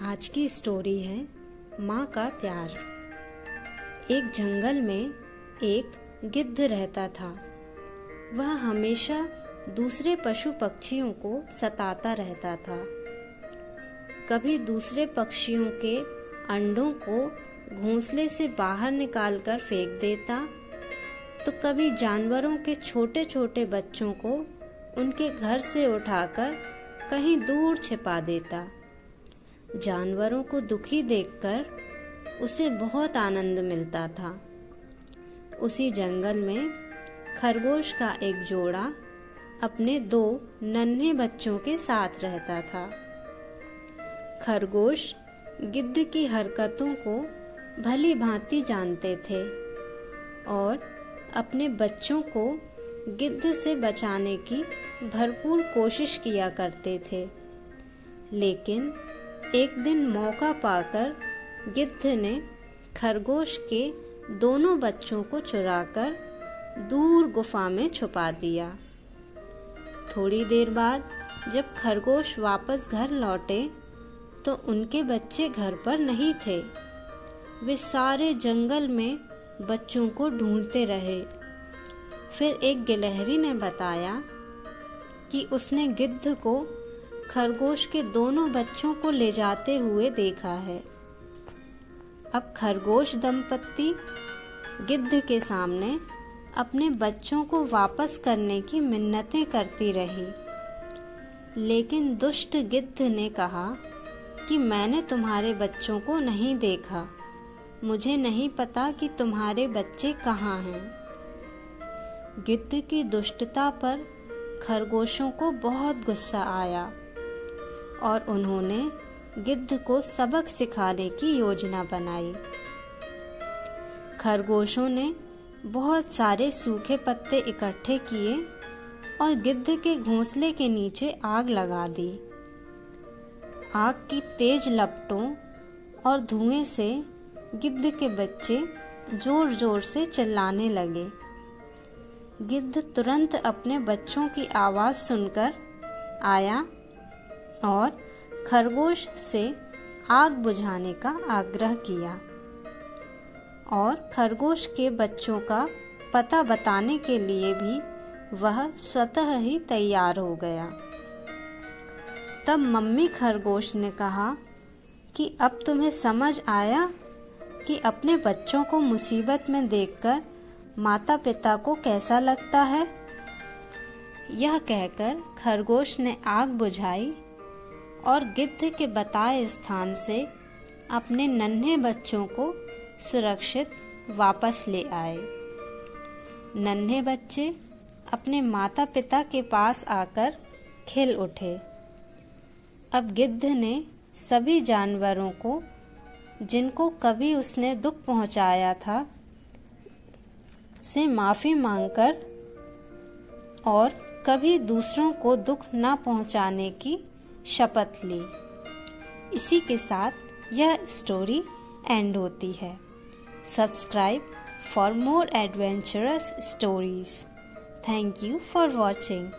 आज की स्टोरी है माँ का प्यार। एक जंगल में एक गिद्ध रहता था। वह हमेशा दूसरे पशु पक्षियों को सताता रहता था। कभी दूसरे पक्षियों के अंडों को घोंसले से बाहर निकालकर फेंक देता, तो कभी जानवरों के छोटे छोटे बच्चों को उनके घर से उठाकर कहीं दूर छिपा देता। जानवरों को दुखी देखकर उसे बहुत आनंद मिलता था। उसी जंगल में खरगोश का एक जोड़ा अपने 2 नन्हे बच्चों के साथ रहता था। खरगोश गिद्ध की हरकतों को भली भांति जानते थे और अपने बच्चों को गिद्ध से बचाने की भरपूर कोशिश किया करते थे। लेकिन एक दिन मौका पाकर गिद्ध ने खरगोश के दोनों बच्चों को चुराकर दूर गुफा में छुपा दिया। थोड़ी देर बाद जब खरगोश वापस घर लौटे तो उनके बच्चे घर पर नहीं थे। वे सारे जंगल में बच्चों को ढूंढते रहे। फिर एक गिलहरी ने बताया कि उसने गिद्ध को खरगोश के दोनों बच्चों को ले जाते हुए देखा है। अब खरगोश दंपत्ति गिद्ध के सामने अपने बच्चों को वापस करने की मिन्नतें करती रही। लेकिन दुष्ट गिद्ध ने कहा कि मैंने तुम्हारे बच्चों को नहीं देखा, मुझे नहीं पता कि तुम्हारे बच्चे कहाँ हैं। गिद्ध की दुष्टता पर खरगोशों को बहुत गुस्सा आया और उन्होंने गिद्ध को सबक सिखाने की योजना बनाई। खरगोशों ने बहुत सारे सूखे पत्ते इकट्ठे किए और गिद्ध के घोंसले के नीचे आग लगा दी। आग की तेज लपटों और धुएं से गिद्ध के बच्चे जोर जोर से चिल्लाने लगे। गिद्ध तुरंत अपने बच्चों की आवाज़ सुनकर आया और खरगोश से आग बुझाने का आग्रह किया और खरगोश के बच्चों का पता बताने के लिए भी वह स्वतः ही तैयार हो गया। तब मम्मी खरगोश ने कहा कि अब तुम्हें समझ आया कि अपने बच्चों को मुसीबत में देखकर माता पिता को कैसा लगता है। यह कहकर खरगोश ने आग बुझाई और गिद्ध के बताए स्थान से अपने नन्हे बच्चों को सुरक्षित वापस ले आए। नन्हे बच्चे अपने माता पिता के पास आकर खिल उठे। अब गिद्ध ने सभी जानवरों को जिनको कभी उसने दुख पहुंचाया था से माफ़ी मांगकर और कभी दूसरों को दुख न पहुंचाने की शपथ ली। इसी के साथ यह स्टोरी एंड होती है। Subscribe for more adventurous stories. Thank you for watching.